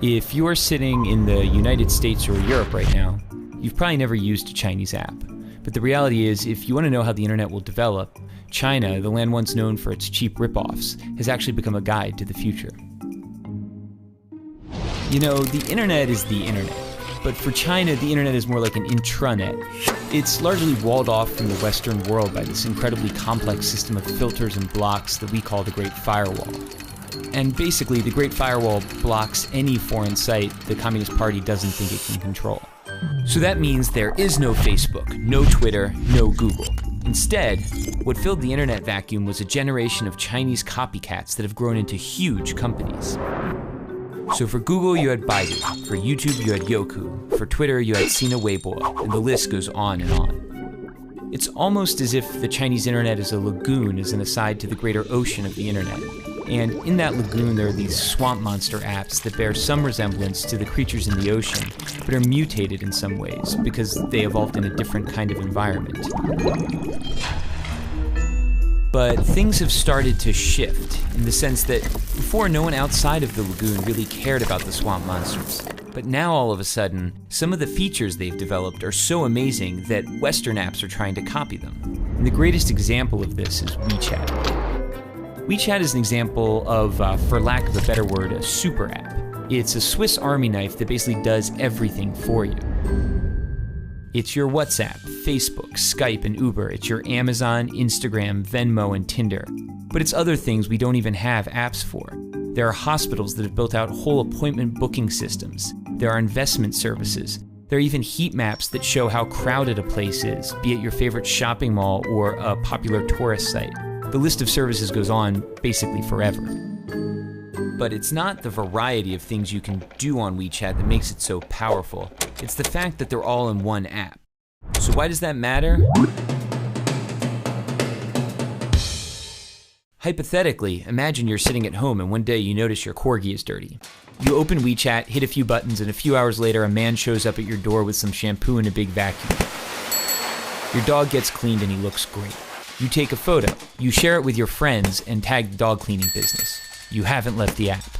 If you're sitting in the United States or Europe right now, you've probably never used a Chinese app. But the reality is, if you want to know how the internet will develop, China, the land once known for its cheap ripoffs, has actually become a guide to the future. You know, the internet is the internet. But for China, the internet is more like an intranet. It's largely walled off from the Western world by this incredibly complex system of filters and blocks that we call the Great Firewall. And basically, the Great Firewall blocks any foreign site the Communist Party doesn't think it can control. So that means there is no Facebook, no Twitter, no Google. Instead, what filled the internet vacuum was a generation of Chinese copycats that have grown into huge companies. So for Google, you had Baidu. For YouTube, you had Youku. For Twitter, you had Sina Weibo, and the list goes on and on. It's almost as if the Chinese internet is a lagoon as an aside to the greater ocean of the internet. And in that lagoon, there are these swamp monster apps that bear some resemblance to the creatures in the ocean, but are mutated in some ways because they evolved in a different kind of environment. But things have started to shift in the sense that before, no one outside of the lagoon really cared about the swamp monsters. But now all of a sudden, some of the features they've developed are so amazing that Western apps are trying to copy them. And the greatest example of this is WeChat. WeChat is an example of, for lack of a better word, a super app. It's a Swiss Army knife that basically does everything for you. It's your WhatsApp, Facebook, Skype, and Uber. It's your Amazon, Instagram, Venmo, and Tinder. But it's other things we don't even have apps for. There are hospitals that have built out whole appointment booking systems. There are investment services. There are even heat maps that show how crowded a place is, be it your favorite shopping mall or a popular tourist site. The list of services goes on basically forever. But it's not the variety of things you can do on WeChat that makes it so powerful. It's the fact that they're all in one app. So why does that matter? Hypothetically, imagine you're sitting at home and one day you notice your corgi is dirty. You open WeChat, hit a few buttons, and a few hours later a man shows up at your door with some shampoo and a big vacuum. Your dog gets cleaned and he looks great. You take a photo, you share it with your friends, and tag the dog cleaning business. You haven't left the app.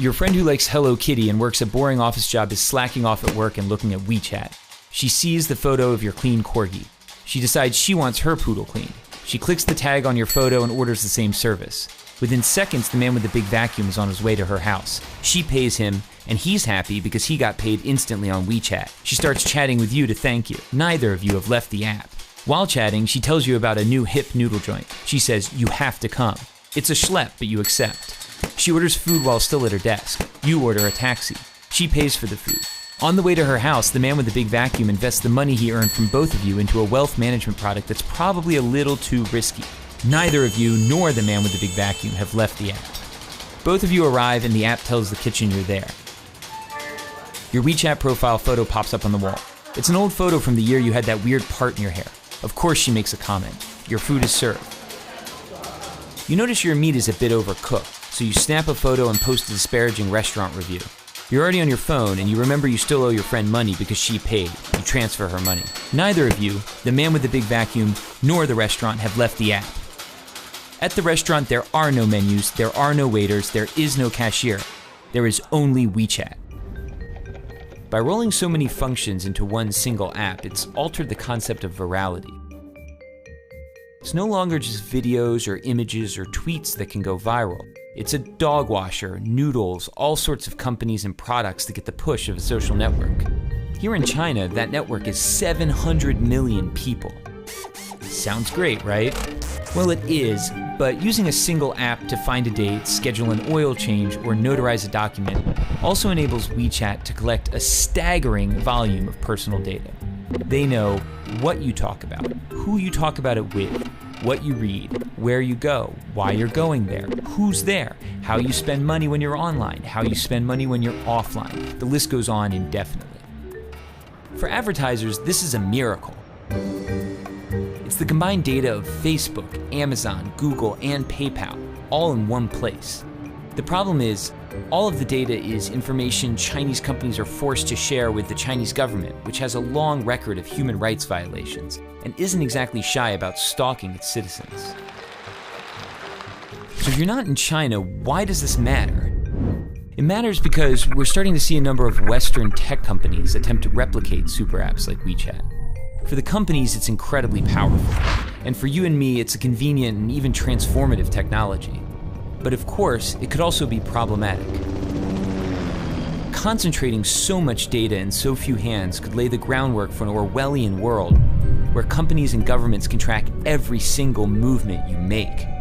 Your friend who likes Hello Kitty and works a boring office job is slacking off at work and looking at WeChat. She sees the photo of your clean corgi. She decides she wants her poodle cleaned. She clicks the tag on your photo and orders the same service. Within seconds, the man with the big vacuum is on his way to her house. She pays him, and he's happy because he got paid instantly on WeChat. She starts chatting with you to thank you. Neither of you have left the app. While chatting, she tells you about a new hip noodle joint. She says, you have to come. It's a schlep, but you accept. She orders food while still at her desk. You order a taxi. She pays for the food. On the way to her house, the man with the big vacuum invests the money he earned from both of you into a wealth management product that's probably a little too risky. Neither of you nor the man with the big vacuum have left the app. Both of you arrive and the app tells the kitchen you're there. Your WeChat profile photo pops up on the wall. It's an old photo from the year you had that weird part in your hair. Of course she makes a comment. Your food is served. You notice your meat is a bit overcooked, so you snap a photo and post a disparaging restaurant review. You're already on your phone and you remember you still owe your friend money because she paid. You transfer her money. Neither of you, the man with the big vacuum, nor the restaurant have left the app. At the restaurant, there are no menus, there are no waiters, there is no cashier. There is only WeChat. By rolling so many functions into one single app, it's altered the concept of virality. It's no longer just videos or images or tweets that can go viral. It's a dog washer, noodles, all sorts of companies and products that get the push of a social network. Here in China, that network is 700 million people. Sounds great, right? Well, it is, but using a single app to find a date, schedule an oil change, or notarize a document also enables WeChat to collect a staggering volume of personal data. They know what you talk about, who you talk about it with, what you read, where you go, why you're going there, who's there, how you spend money when you're online, how you spend money when you're offline. The list goes on indefinitely. For advertisers, this is a miracle. It's the combined data of Facebook, Amazon, Google, and PayPal, all in one place. The problem is, all of the data is information Chinese companies are forced to share with the Chinese government, which has a long record of human rights violations, and isn't exactly shy about stalking its citizens. So if you're not in China, why does this matter? It matters because we're starting to see a number of Western tech companies attempt to replicate super apps like WeChat. For the companies, it's incredibly powerful, and for you and me, it's a convenient and even transformative technology. But of course, it could also be problematic. Concentrating so much data in so few hands could lay the groundwork for an Orwellian world where companies and governments can track every single movement you make.